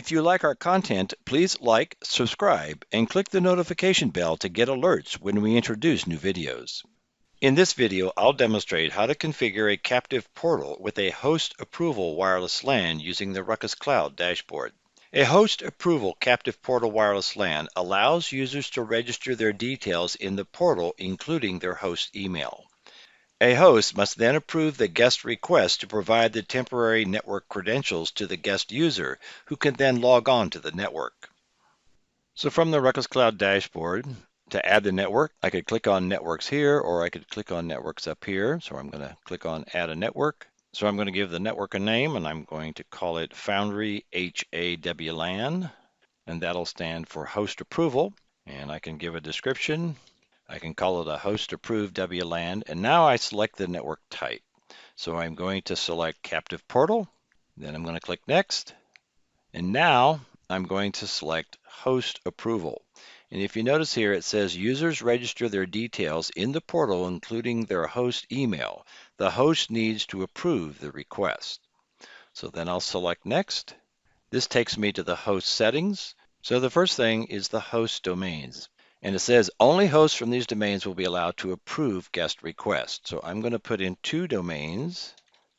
If you like our content, please like, subscribe, and click the notification bell to get alerts when we introduce new videos. In this video, I'll demonstrate how to configure a captive portal with a host approval wireless LAN using the RUCKUS Cloud dashboard. A host approval captive portal wireless LAN allows users to register their details in the portal, including their host email. A host must then approve the guest request to provide the temporary network credentials to the guest user, who can then log on to the network. So from the RUCKUS Cloud dashboard, to add the network, I could click on Networks here, or I could click on Networks up here. So I'm going to click on Add a Network. So I'm going to give the network a name, and I'm going to call it Foundry WLAN, and that'll stand for Host Approval. And I can give a description. I can call it a host approved WLAN, and now I select the network type. So I'm going to select captive portal, then I'm going to click next, and now I'm going to select host approval. And if you notice here, it says users register their details in the portal, including their host email. The host needs to approve the request. So then I'll select next. This takes me to the host settings. So the first thing is the host domains. And it says only hosts from these domains will be allowed to approve guest requests. So I'm going to put in two domains,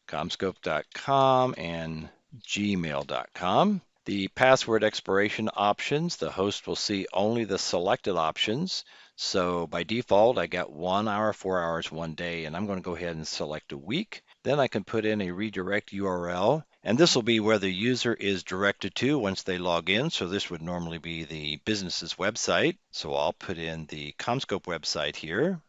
CommScope.com and gmail.com. The password expiration options, the host will see only the selected options. So by default, I got 1 hour, 4 hours, 1 day, and I'm going to go ahead and select a week. Then I can put in a redirect URL, and this will be where the user is directed to once they log in. So this would normally be the business's website. So I'll put in the CommScope website here.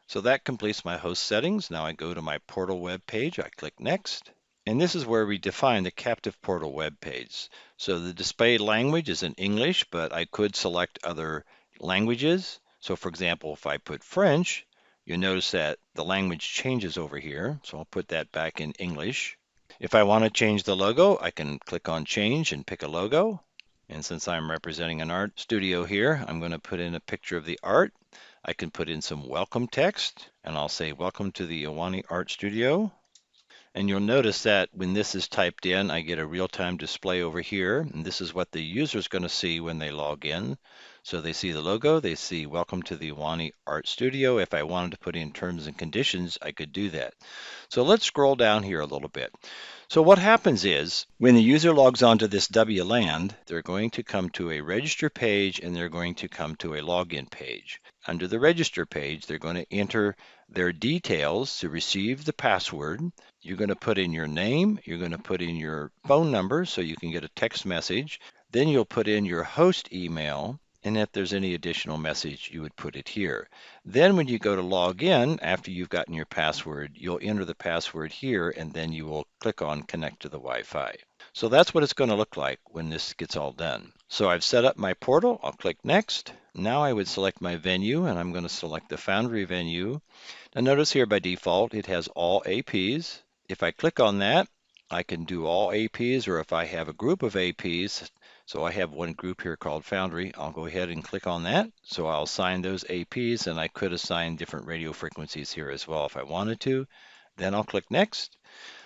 So that completes my host settings. Now I go to my portal web page. I click next. And this is where we define the captive portal web page. So the displayed language is in English, but I could select other languages. So for example, if I put French, you'll notice that the language changes over here. So I'll put that back in English. If I want to change the logo, I can click on Change and pick a logo. And since I'm representing an art studio here, I'm going to put in a picture of the art. I can put in some welcome text, and I'll say, "Welcome to the Iwani Art Studio." And you'll notice that when this is typed in, I get a real-time display over here. And this is what the user is going to see when they log in. So they see the logo, they see "Welcome to the Iwani Art Studio." If I wanted to put in terms and conditions, I could do that. So let's scroll down here a little bit. So what happens is when the user logs onto this WLAN, they're going to come to a register page and they're going to come to a login page. Under the register page, they're going to enter their details to receive the password. You're going to put in your name, you're going to put in your phone number so you can get a text message. Then you'll put in your host email, and if there's any additional message, you would put it here. Then when you go to log in, after you've gotten your password, you'll enter the password here, and then you will click on Connect to the Wi-Fi. So that's what it's going to look like when this gets all done. So I've set up my portal. I'll click Next. Now I would select my venue, and I'm going to select the Foundry venue. Now notice here by default, it has all APs. If I click on that, I can do all APs, or if I have a group of APs, so I have one group here called Foundry, I'll go ahead and click on that. So I'll assign those APs, and I could assign different radio frequencies here as well if I wanted to. Then I'll click Next.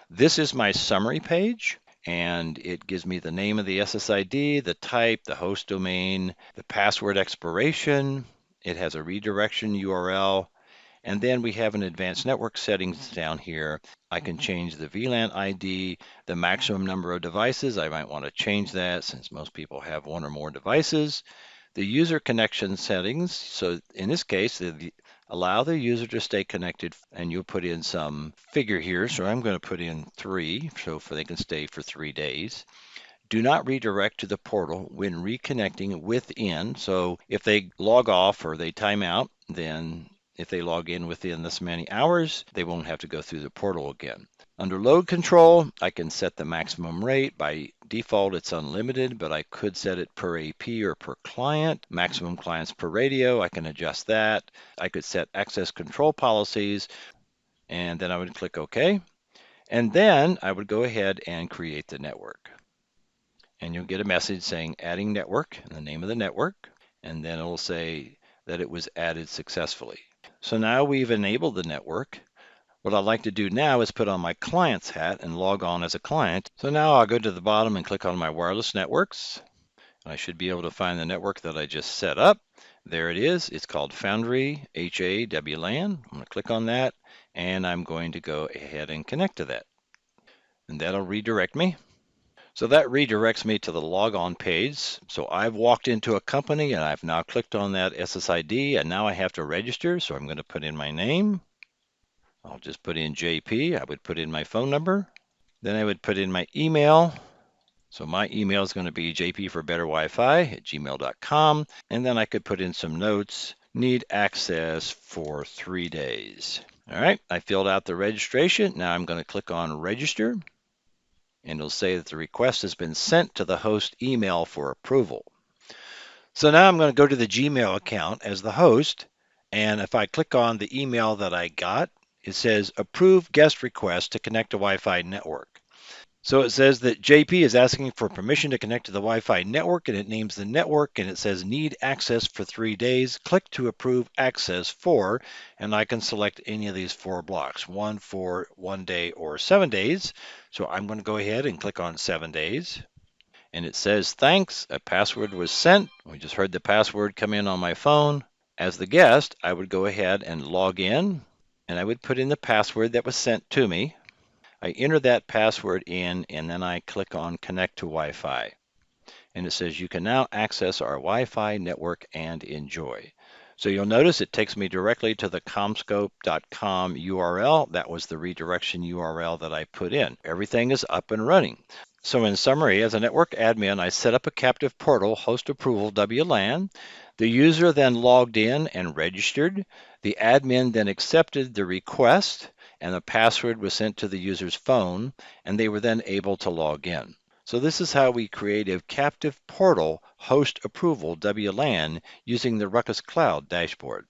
This is my summary page, and it gives me the name of the SSID, the type, the host domain, the password expiration. It has a redirection URL. And then we have an advanced network settings down here. I can change the VLAN ID, the maximum number of devices. I might want to change that since most people have one or more devices. The user connection settings. So in this case, allow the user to stay connected, and you'll put in some figure here. So I'm going to put in 3, so they can stay for 3 days. Do not redirect to the portal when reconnecting within. So if they log off or they time out, then if they log in within this many hours, they won't have to go through the portal again. Under load control, I can set the maximum rate. By default, it's unlimited, but I could set it per AP or per client. Maximum clients per radio, I can adjust that. I could set access control policies, and then I would click OK. And then I would go ahead and create the network. And you'll get a message saying adding network and the name of the network, and then it'll say that it was added successfully. So now we've enabled the network. What I'd like to do now is put on my client's hat and log on as a client. So now I'll go to the bottom and click on my wireless networks. I should be able to find the network that I just set up. There it is. It's called Foundry WLAN. I'm going to click on that, and I'm going to go ahead and connect to that. And that'll redirect me. So that redirects me to the logon page. So I've walked into a company, and I've now clicked on that SSID, and now I have to register. So I'm going to put in my name. I'll just put in JP. I would put in my phone number. Then I would put in my email. So my email is going to be jpforbetterwifi@gmail.com. And then I could put in some notes. Need access for 3 days. All right, I filled out the registration. Now I'm going to click on register. And it'll say that the request has been sent to the host email for approval. So now I'm going to go to the Gmail account as the host. And if I click on the email that I got, it says approve guest request to connect to Wi-Fi network. So it says that JP is asking for permission to connect to the Wi-Fi network, and it names the network, and it says need access for 3 days. Click to approve access for, and I can select any of these 4 blocks, 1 for 1 day or 7 days. So I'm going to go ahead and click on 7 days. And it says, thanks, a password was sent. We just heard the password come in on my phone. As the guest, I would go ahead and log in, and I would put in the password that was sent to me. I enter that password in, and then I click on Connect to Wi-Fi. And it says you can now access our Wi-Fi network and enjoy. So you'll notice it takes me directly to the CommScope.com URL. That was the redirection URL that I put in. Everything is up and running. So in summary, as a network admin, I set up a captive portal, host approval WLAN. The user then logged in and registered. The admin then accepted the request, and the password was sent to the user's phone, and they were then able to log in. So this is how we create a captive portal host approval WLAN using the RUCKUS Cloud dashboard.